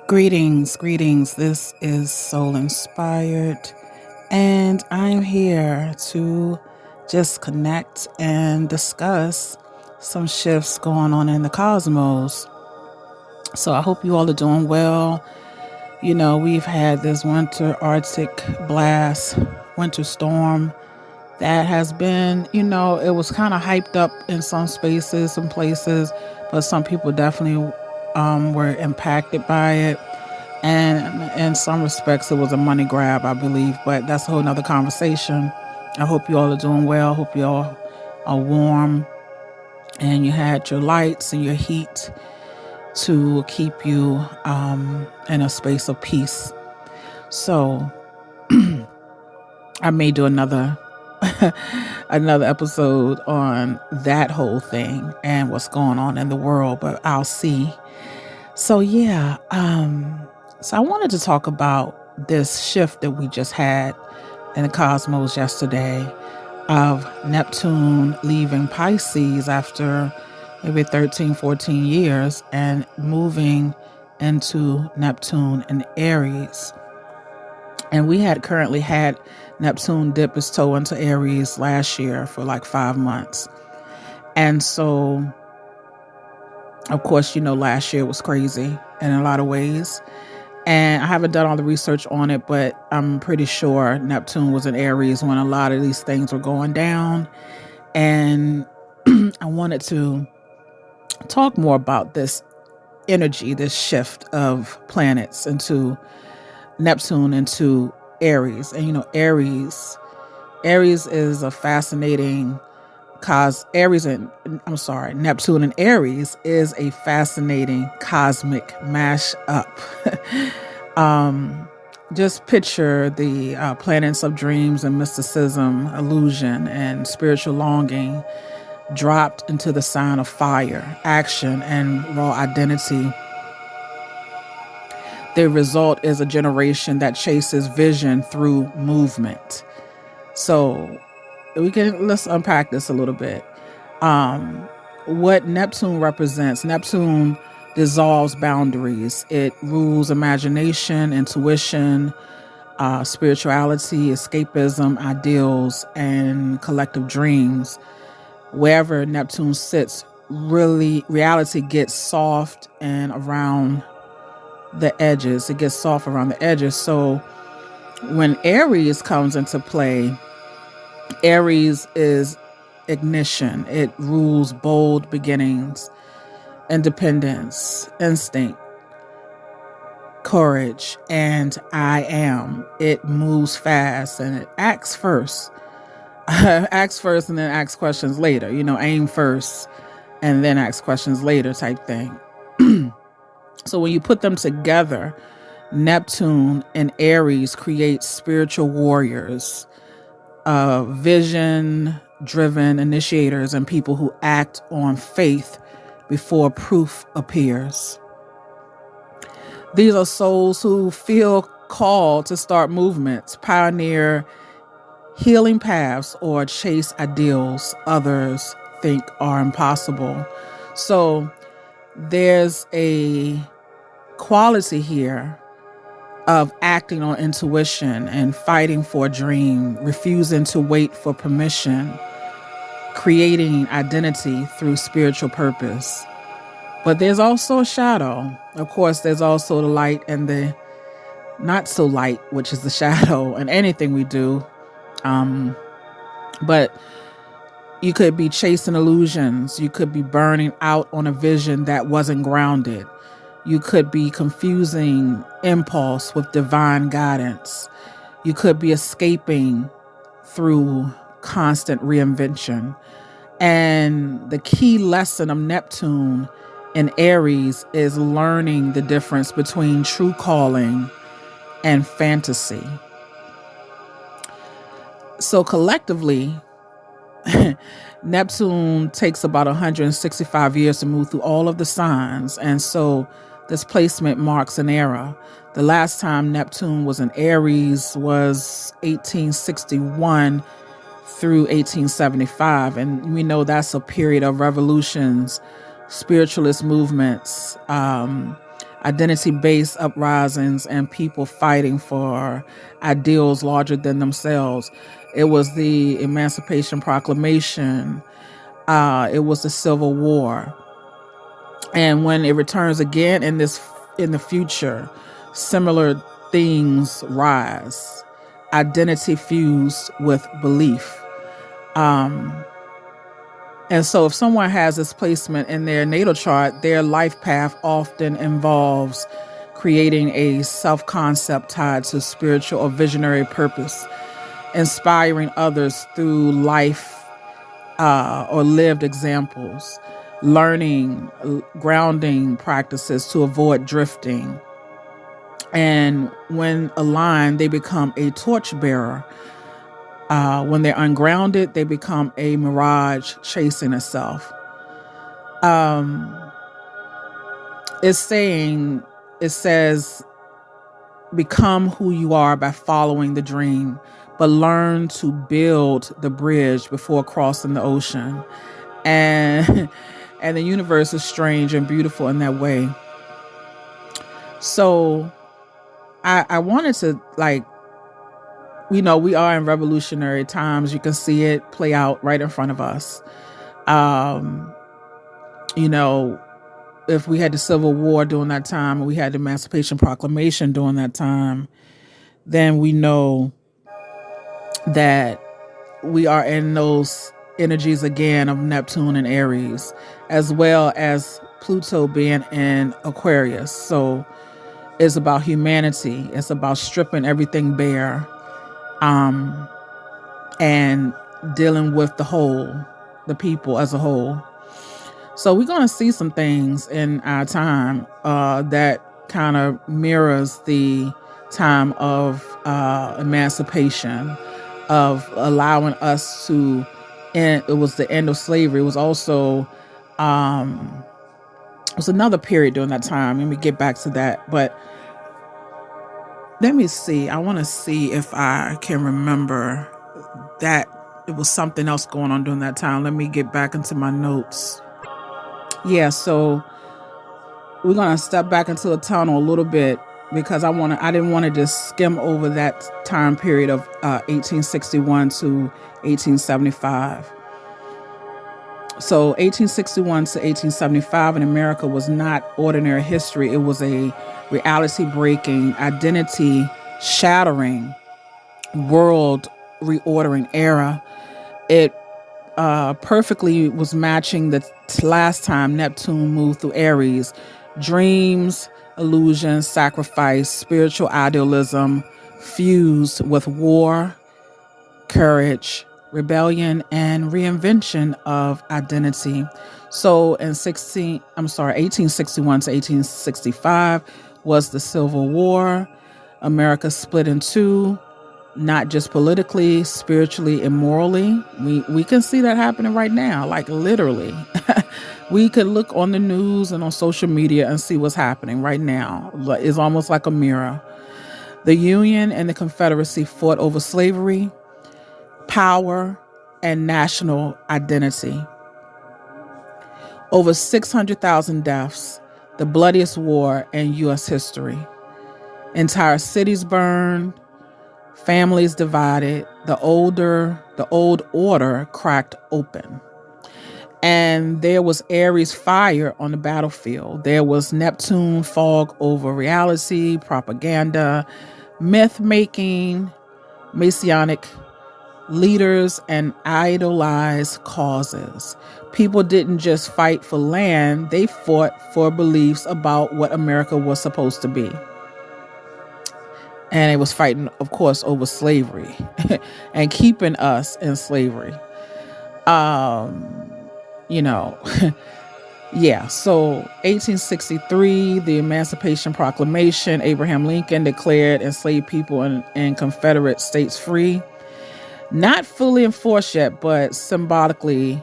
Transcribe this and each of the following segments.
Greetings, greetings. This is Soul Inspired, and I'm here to just connect and discuss some shifts going on in the cosmos. So I hope you all are doing well. We've had this winter Arctic blast, winter storm that has been, it was kind of hyped up in some spaces, some places, but some people definitely were impacted by it. And in some respects, it was a money grab, I believe, but that's a whole nother conversation. I hope you all are doing well. Hope you all are warm and you had your lights and your heat to keep you in a space of peace. So I may do another episode on that whole thing and what's going on in the world, but I'll see. So yeah, so I wanted to talk about this shift that we just had in the cosmos yesterday of Neptune leaving Pisces after maybe 13, 14 years and moving into Neptune-in-Aries. And we had currently had Neptune dip its toe into Aries last year for like 5 months. And so, of course, last year was crazy in a lot of ways. And I haven't done all the research on it, but I'm pretty sure Neptune was in Aries when a lot of these things were going down. And I wanted to talk more about this energy, this shift of planets into Neptune into Aries. And Aries is a fascinating Neptune and Aries is a fascinating cosmic mashup. Just picture the planets of dreams and mysticism, illusion, and spiritual longing dropped into the sign of fire, action, and raw identity. The result is a generation that chases vision through movement. So let's unpack this a little bit. What Neptune represents. Neptune dissolves boundaries. It rules imagination, intuition, spirituality, escapism, ideals, and collective dreams. Wherever Neptune sits, reality gets soft and around the edges. It gets soft around the edges. So when Aries comes into play, Aries is ignition. It rules bold beginnings, independence, instinct, courage, and I am. It moves fast and it acts first. Acts first and then asks questions later. Aim first and then ask questions later type thing. So when you put them together, Neptune and Aries creates spiritual warriors, vision-driven initiators, and people who act on faith before proof appears. These are souls who feel called to start movements, pioneer healing paths, or chase ideals others think are impossible. So there's a quality here of acting on intuition and fighting for a dream, refusing to wait for permission, creating identity through spiritual purpose. But there's also a shadow. Of course, there's also the light and the not so light, which is the shadow in anything we do. But you could be chasing illusions. You could be burning out on a vision that wasn't grounded. You could be confusing impulse with divine guidance. You could be escaping through constant reinvention. And the key lesson of Neptune in Aries is learning the difference between true calling and fantasy. So collectively, Neptune takes about 165 years to move through all of the signs. And so this placement marks an era. The last time Neptune was in Aries was 1861 through 1875. And we know that's a period of revolutions, spiritualist movements, identity-based uprisings and people fighting for ideals larger than themselves. It was the Emancipation Proclamation. It was the Civil War. And when it returns again in the future, similar things rise. Identity fused with belief. And so if someone has this placement in their natal chart, their life path often involves creating a self-concept tied to spiritual or visionary purpose, inspiring others through life or lived examples, learning, grounding practices to avoid drifting. And when aligned, they become a torchbearer. When they're ungrounded, they become a mirage chasing itself. It says, become who you are by following the dream, but learn to build the bridge before crossing the ocean. And the universe is strange and beautiful in that way. So I wanted to, we are in revolutionary times. You can see it play out right in front of us. If we had the Civil War during that time, and we had the Emancipation Proclamation during that time, then we know that we are in those energies again of Neptune and Aries, as well as Pluto being in Aquarius. So it's about humanity. It's about stripping everything bare, and dealing with the whole, the people as a whole. So we're going to see some things in our time that kind of mirrors the time of emancipation, of allowing us to end. It was the end of slavery. It was also it was another period during that time. Let me get back to that. But let me see. I want to see if I can remember that it was something else going on during that time. Let me get back into my notes. Yeah, so we're gonna step back into the tunnel a little bit because I didn't want to just skim over that time period of 1861 to 1875. So 1861 to 1875 in America was not ordinary history. It was a reality-breaking, identity-shattering, world reordering era. It perfectly was matching the last time Neptune moved through Aries. Dreams, illusions, sacrifice, spiritual idealism fused with war, courage, rebellion, and reinvention of identity. So in 1861 to 1865 was the Civil War. America split in two, not just politically, spiritually, and morally. We can see that happening right now, like literally. We could look on the news and on social media and see what's happening right now. It's almost like a mirror. The Union and the Confederacy fought over slavery, power, and national identity. Over 600,000 deaths, the bloodiest war in U.S. history. Entire cities burned, families divided, the old order cracked open. And there was Aries fire on the battlefield. There was Neptune fog over reality, propaganda, myth-making, messianic leaders, and idolized causes. People didn't just fight for land, they fought for beliefs about what America was supposed to be. And it was fighting, of course, over slavery and keeping us in slavery. Yeah, so 1863, the Emancipation Proclamation, Abraham Lincoln declared enslaved people in Confederate states free. Not fully enforced yet, but symbolically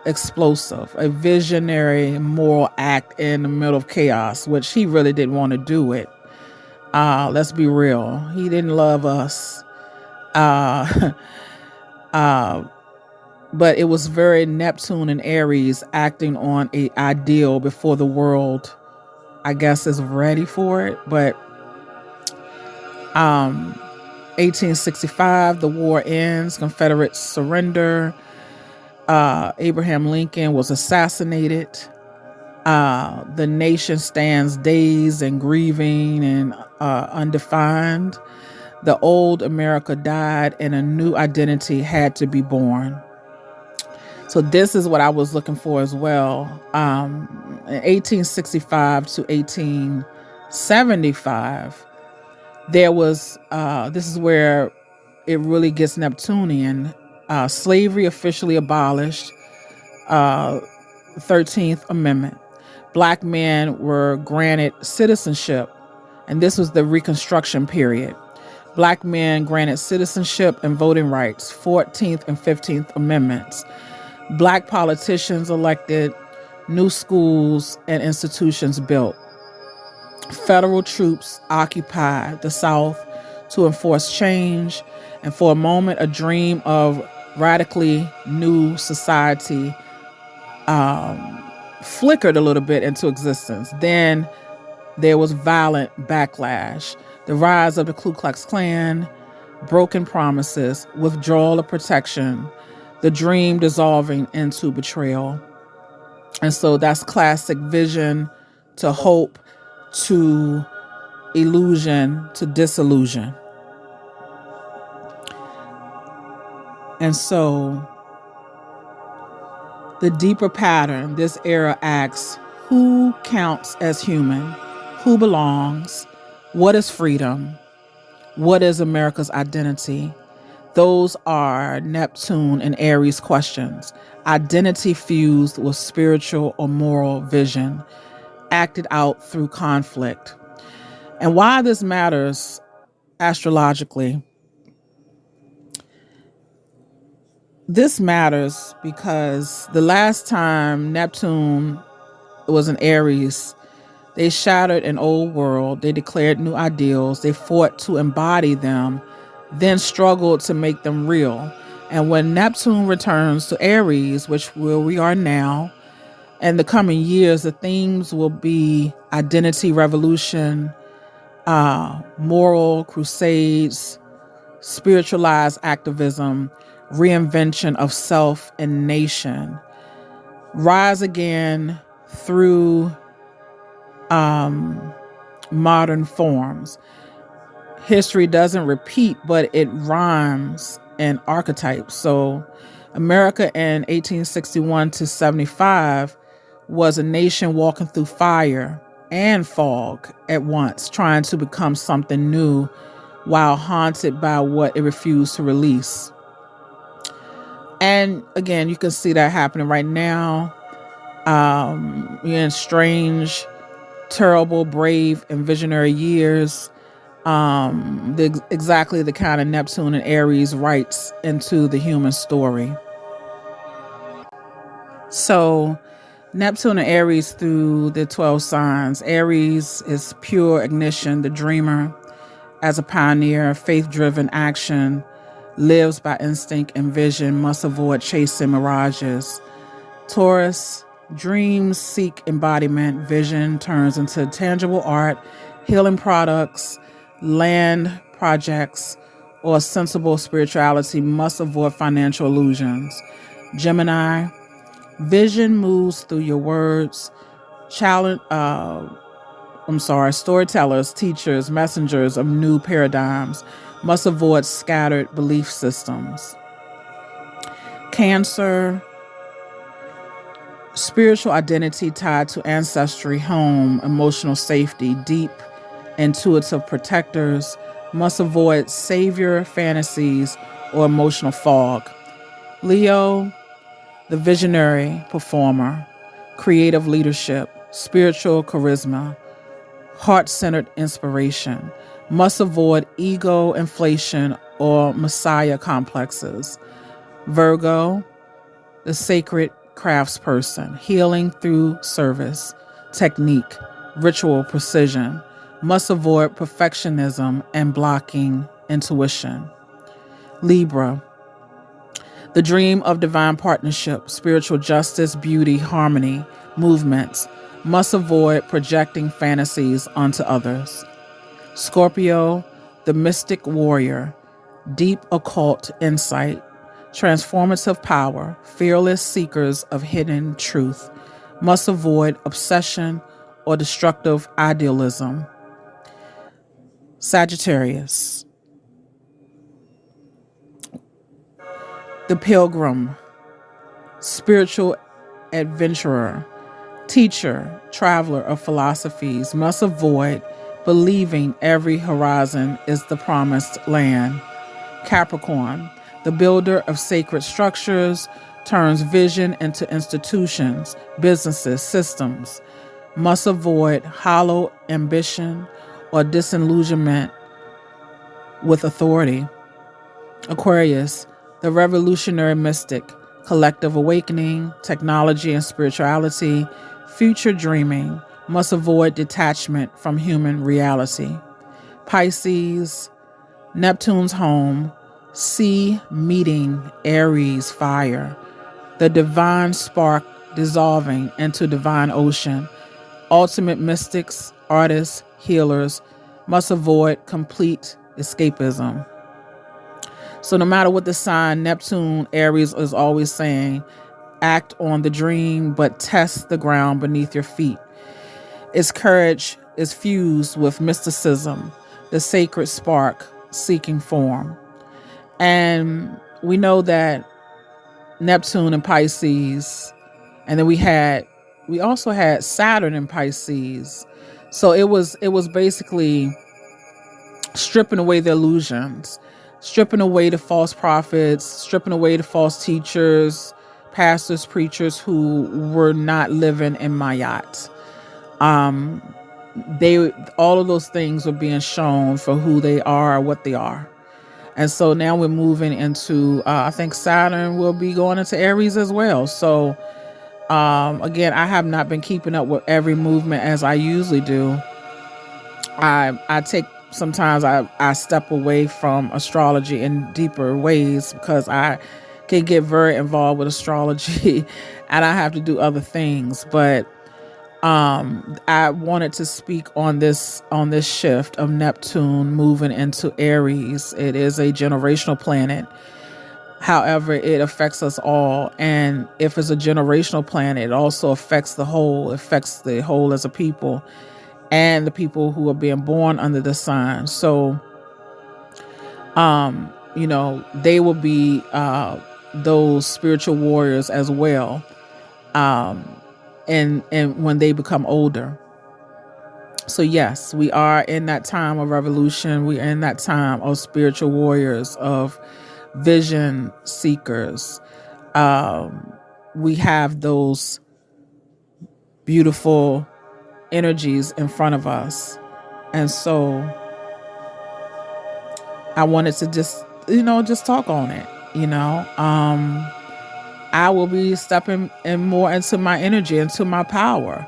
explosive. A visionary moral act in the middle of chaos, which he really didn't want to do it. Let's be real. He didn't love us. But it was very Neptune and Aries acting on an ideal before the world I guess, is ready for it. But 1865, the war ends, Confederates surrender. Abraham Lincoln was assassinated. The nation stands dazed and grieving and undefined. The old America died and a new identity had to be born. So this is what I was looking for as well. In 1865 to 1875, there was, this is where it really gets Neptunian. Slavery officially abolished, 13th Amendment. Black men were granted citizenship, and this was the Reconstruction period. Black men granted citizenship and voting rights, 14th and 15th Amendments. Black politicians elected, new schools and institutions built. Federal troops occupied the South to enforce change, and for a moment, a dream of radically new society flickered a little bit into existence. Then there was violent backlash, the rise of the Ku Klux Klan, broken promises, withdrawal of protection, the dream dissolving into betrayal. And so that's classic vision to hope to illusion to disillusion. And so the deeper pattern, this era asks, who counts as human? Who belongs? What is freedom? What is America's identity? Those are Neptune and Aries questions, identity fused with spiritual or moral vision, acted out through conflict. And why this matters astrologically, this matters because the last time Neptune was in Aries, they shattered an old world, they declared new ideals, they fought to embody them, then struggled to make them real. And when Neptune returns to Aries, which where we are now, and the coming years, the themes will be identity revolution, moral crusades, spiritualized activism, reinvention of self and nation, rise again through modern forms. History doesn't repeat, but it rhymes and archetypes. So America in 1861 to 75 was a nation walking through fire and fog at once, trying to become something new while haunted by what it refused to release. And again, you can see that happening right now. In strange, terrible, brave, and visionary years. Exactly the kind of Neptune and Aries writes into the human story. So Neptune and Aries through the 12 signs. Aries is pure ignition, the dreamer. As a pioneer, faith-driven action, lives by instinct and vision, must avoid chasing mirages. Taurus, dreams seek embodiment, vision turns into tangible art, healing products, land projects, or sensible spirituality, must avoid financial illusions. Gemini, vision moves through your words. Storytellers, teachers, messengers of new paradigms, must avoid scattered belief systems. Cancer, spiritual identity tied to ancestry, home, emotional safety, deep, intuitive protectors, must avoid savior fantasies or emotional fog. Leo, the visionary performer, creative leadership, spiritual charisma, heart-centered inspiration, must avoid ego inflation or messiah complexes. Virgo, the sacred craftsperson, healing through service, technique, ritual precision, must avoid perfectionism and blocking intuition. Libra, the dream of divine partnership, spiritual justice, beauty, harmony, movements, Must avoid projecting fantasies onto others. Scorpio, the mystic warrior, deep occult insight, transformative power, fearless seekers of hidden truth. Must avoid obsession or destructive idealism. Sagittarius, the pilgrim, spiritual adventurer, teacher, traveler of philosophies, must avoid believing every horizon is the promised land. Capricorn, the builder of sacred structures, turns vision into institutions, businesses, systems, must avoid hollow ambition or disillusionment with authority. Aquarius, the revolutionary mystic, collective awakening, technology and spirituality, future dreaming, must avoid detachment from human reality. Pisces, Neptune's home, sea meeting Aries fire, the divine spark dissolving into divine ocean. Ultimate mystics, artists, healers must avoid complete escapism. So no matter what the sign, Neptune, Aries is always saying, act on the dream, but test the ground beneath your feet. Its courage is fused with mysticism, the sacred spark seeking form. And we know that Neptune in Pisces, and then we also had Saturn in Pisces. So it was basically stripping away the illusions, stripping away the false prophets, stripping away the false teachers, pastors, preachers who were not living in Mayat. All of those things were being shown for who they are, what they are. And so now we're moving into, I think Saturn will be going into Aries as well. So again, I have not been keeping up with every movement as I usually do. I take, sometimes I step away from astrology in deeper ways because I can get very involved with astrology and I have to do other things. But I wanted to speak on this shift of Neptune moving into Aries. It is a generational planet. However, it affects us all. And if it's a generational planet, it also affects the whole as a people and the people who are being born under the sun. So, they will be those spiritual warriors as well. And when they become older. So yes, we are in that time of revolution. We are in that time of spiritual warriors, of vision seekers. We have those beautiful energies in front of us. And so I wanted to just talk on it, I will be stepping in more into my energy, into my power.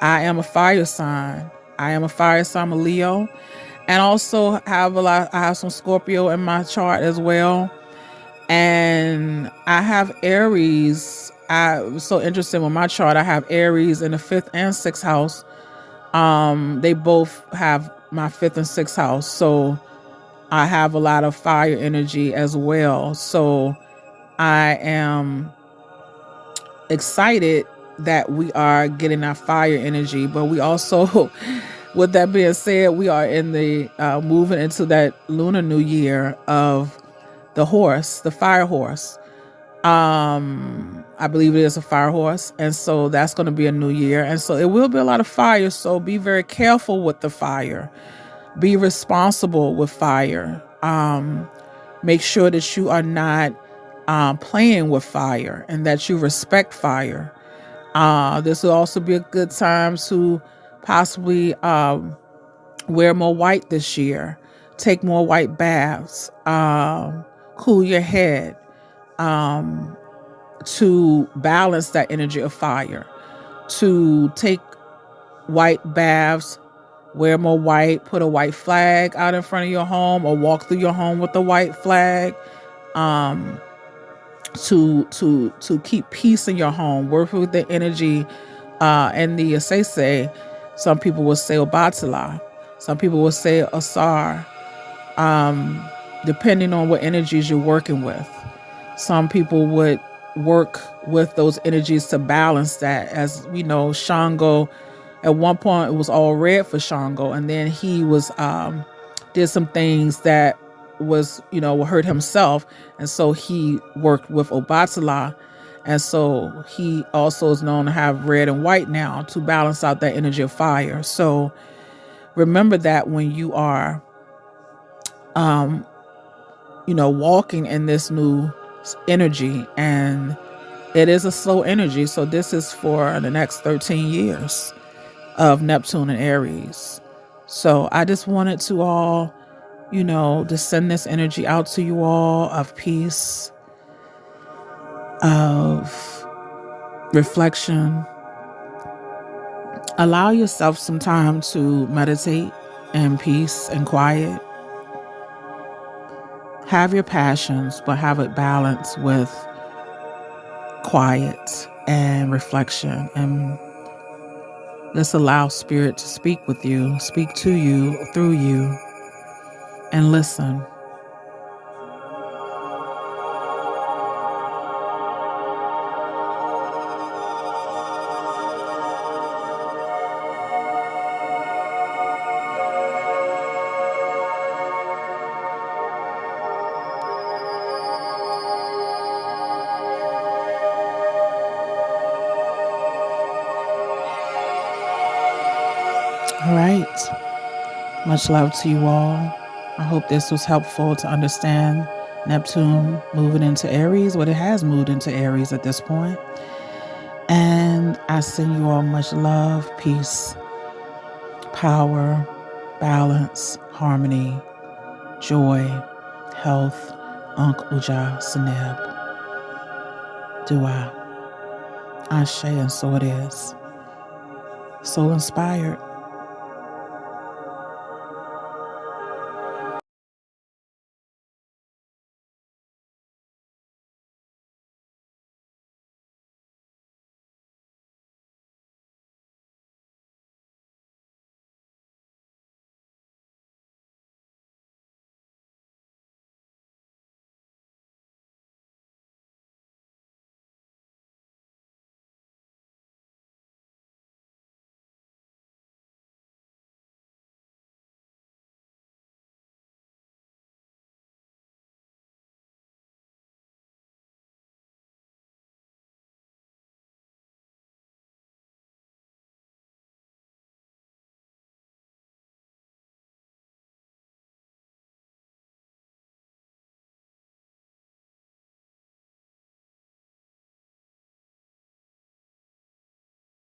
I am a fire sign. I'm a Leo, and also I have some Scorpio in my chart as well. And I have Aries. I was so interesting with my chart. I have Aries in the 5th and 6th house. They both have my 5th and 6th house. So I have a lot of fire energy as well. So I am excited that we are getting our fire energy, but we also, with that being said, we are in the moving into that lunar new year of the horse, the fire horse. I believe it is a fire horse, and so that's going to be a new year, and so it will be a lot of fire. So be very careful with the fire. Be responsible with fire. Make sure that you are not playing with fire and that you respect fire. This will also be a good time to possibly wear more white this year. Take more white baths. Cool your head. To balance that energy of fire. To take white baths, wear more white, put a white flag out in front of your home or walk through your home with a white flag. To keep peace in your home. Work with the energy And the Asese, some people will say Obatala, some people will say Asar, depending on what energies you're working with. Some people would work with those energies to balance that. As we know, Shango, at one point it was all red for Shango, and then he was did some things that was, hurt himself, and so he worked with Obatala, and so he also is known to have red and white now to balance out that energy of fire. So remember that when you are walking in this new energy, and it is a slow energy. So this is for the next 13 years of Neptune and Aries. So I just wanted to all, to send this energy out to you all of peace, of reflection. Allow yourself some time to meditate in peace and quiet. Have your passions, but have it balanced with quiet and reflection. And let's allow Spirit to speak with you, speak to you, through you, and listen. All right. Much love to you all. I hope this was helpful to understand Neptune moving into Aries, what it has moved into Aries at this point. And I send you all much love, peace, power, balance, harmony, joy, health, Ankh Uja Seneb. Dua. Ashe, and so it is. So inspired.